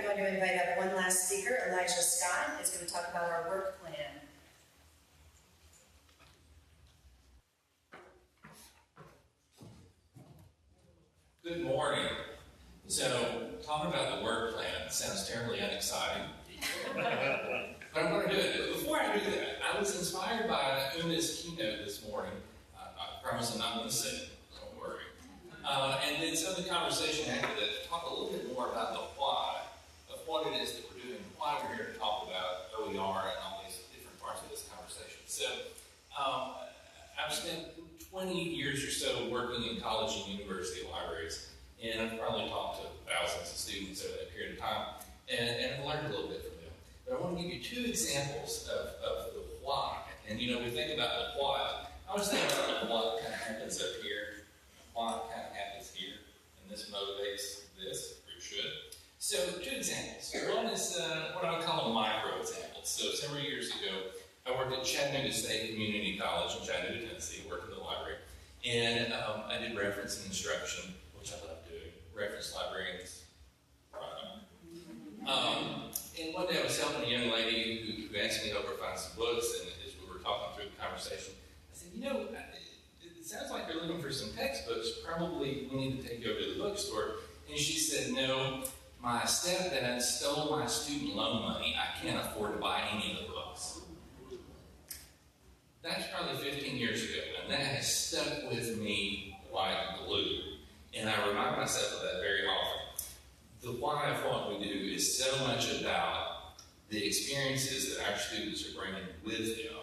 going to invite up one last speaker. Elijah Scott is going to talk about our work plan. Good morning. So, talking about the work plan sounds terribly unexciting. But I'm going to do it. But before I do that, I was inspired by Una's keynote this morning. I promise I'm not going to sing, don't worry. And then some of the conversation after that talk a little bit more about the why of what it is that we're doing, why we're here to talk about OER and all these different parts of this conversation. So, I've spent 20 years or so working in college and university libraries, and I've probably talked to thousands of students over that period of time, and I've learned a little bit from them. But I want to give you two examples of the why. And you know, we think about the what. I was thinking about the what kind of happens up here, what kind of happens here, and this motivates this, or it should. So, two examples. One is what I would call a micro example. So, several years ago, I worked at Chattanooga State Community College in Chattanooga, Tennessee, working in the library. And I did reference and instruction, which I love doing. Reference librarians, right on. And one day I was helping a young lady who asked me to help her find some books, and as we were talking through the conversation, I said, you know, it sounds like they're looking for some textbooks. Probably we need to take you over to the bookstore. And she said, no, my stepdad stole my student loan money. I can't afford to buy any of the books. That's probably 15 years ago, and that has stuck with me like glue. And I remind myself of that very often. The why of what we do is so much about the experiences that our students are bringing with them,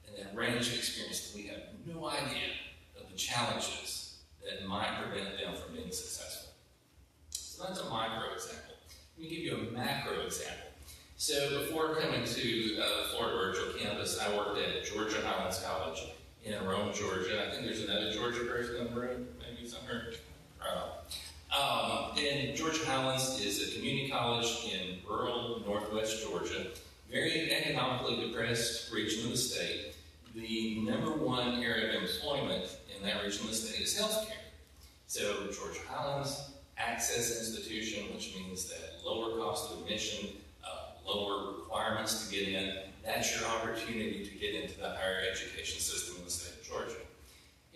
and that range of experience that we have no idea of the challenges that might prevent them from being successful. So that's a micro example. Let me give you a macro example. So before coming to the Florida Virtual Campus, I worked at Georgia Highlands College in Rome, Georgia. I think there's another Georgia person in the room, maybe somewhere. And Georgia Highlands is a community college in rural northwest Georgia, very economically depressed region of the state. The number one area of employment in that region of the state is healthcare. So Georgia Highlands, access institution, which means that lower cost of admission, lower requirements to get in. That's your opportunity to get into the higher education system in the state of Georgia.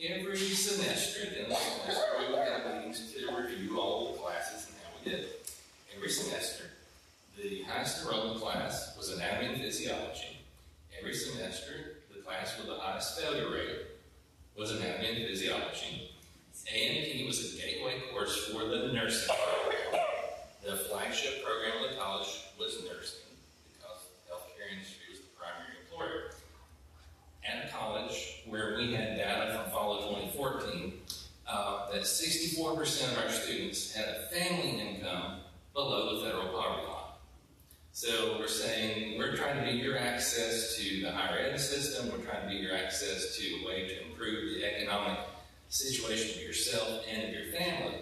Every semester, we would have meetings to review all the classes and how we did. Every semester, the highest enrollment class was anatomy and physiology. Every semester, the class with the highest failure rate was anatomy and physiology. A&P was a gateway course for the nursing program. The flagship program of the college was nursing because the healthcare industry was the primary employer. At a college where we had data from fall of 2014 that 64% of our students had a family income below the federal poverty line. So we're saying we're trying to be your access to the higher ed system, we're trying to be your access to a way to improve the economic situation of yourself and of your family.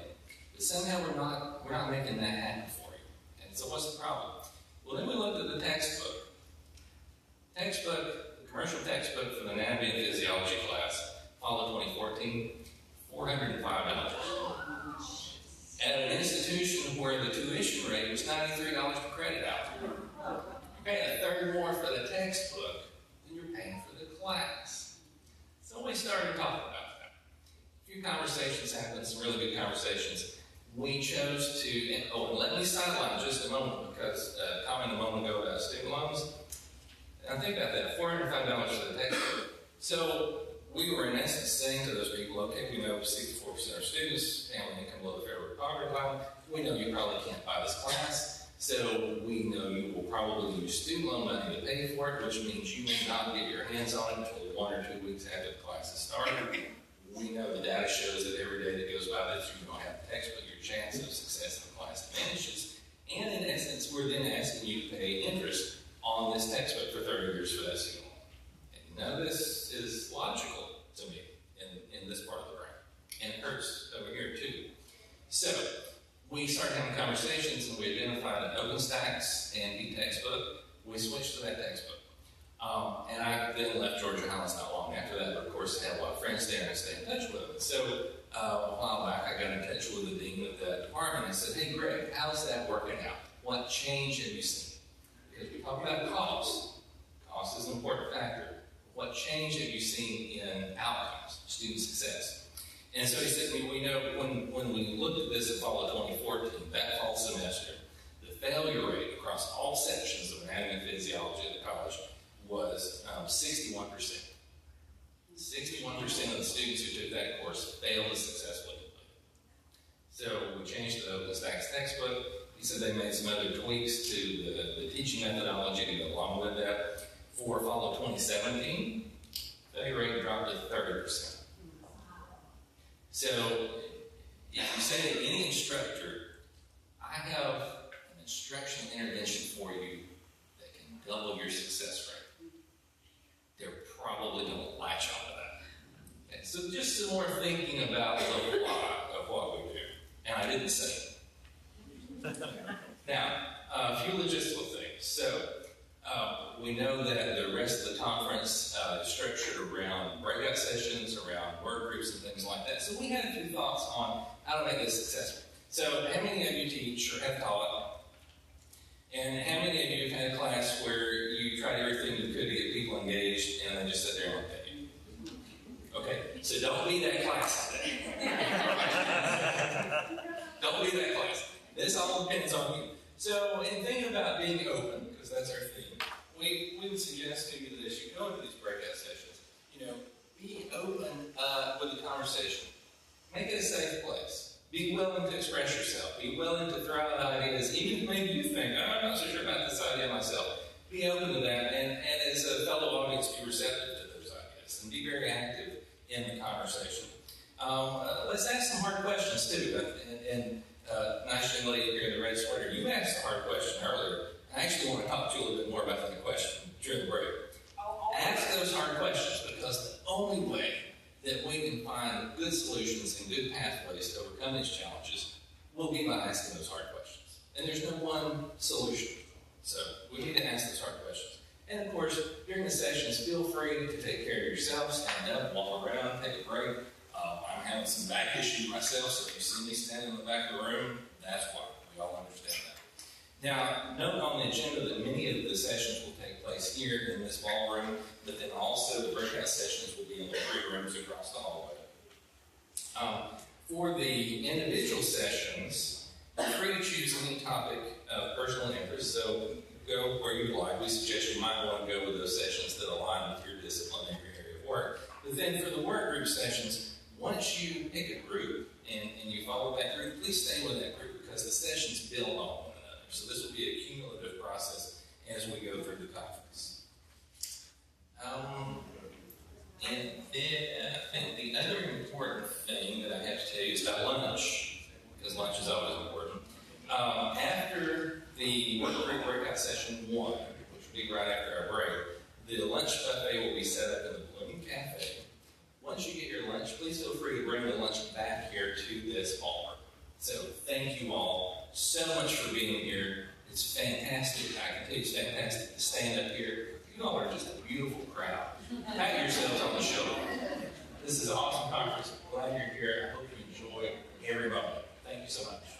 But somehow we're not making that happen for you. And so what's the problem? Well, then we looked at the textbook. The commercial textbook for the anatomy and physiology class, fall of 2014, $405. At an institution where the tuition rate was $93 per credit hour. You're paying a third more for the textbook than you're paying for the class. So we started talking about that. A few conversations happened, some really good conversations. We chose to, and let me sideline just a moment because comment a moment ago about student loans. And think about that, $405 for the textbook. So we were in essence saying to those people, okay, we know 64% of students, family income below the federal poverty line. We know you probably can't buy this class. So we know you will probably use student loan money to pay for it, which means you may not get your hands on it until 1 or 2 weeks after the class has started. We know the data shows that every day that goes by that you don't have the textbook, your chance of success in the class diminishes. And in essence, we're then asking you to pay interest on this textbook for 30 years for that student loan. And none of this is logical to me in this part of the brain. And it hurts over here too. So we started having conversations and we identified an OpenStax and e-textbook. We switched to that textbook. And I then left Georgia Highlands not long after that, but of course I had a lot of friends there and I stayed in touch with them. So a while back I got in touch with the dean of that department and said, hey Greg, how's that working out? what change have you seen? Because we talk about cost. Cost is an important factor. What change have you seen in outcomes, student success? And so he said, we know when we looked at this in fall of 2014, that fall semester, the failure rate across all sections of anatomy and physiology at the college was 61%. 61% of the students who took that course failed to successfully complete it. So we changed the OpenStax textbook. He said they made some other tweaks to the teaching methodology to go along with that. For fall of 2017, failure rate dropped to 30%. So if you say to any instructor, I have an instructional intervention for you that can double your success rate, they're probably going to latch onto that. Okay, so just some more thinking about the why of what we do. And I didn't say it. Now, a few logistical things. So, we know that the rest of the conference is structured around breakout sessions, around work groups and things like that. So we had a few thoughts on how to make this successful. So how many of you teach or have taught? And how many of you have had a class where you tried everything you could to get people engaged and they just sit there and look at you? Okay, so don't be that class today. Don't be that class. This all depends on you. So in thinking about being open, because that's our theme, we would suggest to you that as you go into these breakout sessions, be open with the conversation. Make it a safe place. Be willing to express yourself. Be willing to throw out ideas, even if maybe you think, I'm not so sure about this idea myself. Be open to that, and as a fellow audience, be receptive to those ideas, and be very active in the conversation. Let's ask some hard questions, too. And nice young lady here in the red sweater, you asked a hard question earlier. I actually want to talk to you a little bit more about that question during the break. Ask those hard questions, because the only way that we can find good solutions and good pathways to overcome these challenges will be by asking those hard questions. And there's no one solution. So we need to ask those hard questions. And of course, during the sessions, feel free to take care of yourself, stand up, walk around, take a break. I'm having some back issues myself, so if you see me standing in the back of the room, that's why. We all understand that. Now, note on the agenda that many of the sessions will take place here in this ballroom, but then also the breakout sessions will be in the 3 rooms across the hallway. For the individual sessions, you're free to choose any topic of personal interest, so go where you like. We suggest you might want to go with those sessions that align with your discipline and your area of work. But then for the work group sessions, once you pick a group and you follow that group, please stay with that group, because the sessions build on one another. So this will be a cumulative process as we go through the conference. And then I think the other important thing that I have to tell you is about lunch, because lunch is always important. After the work group breakout session 1, which will be right after our break, the lunch buffet will be set up in the Blooming Cafe. Once you get your lunch, please feel free to bring the lunch back here to this ballroom. So thank you all so much for being here. It's fantastic. I can tell you it's fantastic to stand up here. You all are just a beautiful crowd. Pat yourselves on the shoulder. This is an awesome conference. I'm glad you're here. I hope you enjoy every moment. Thank you so much.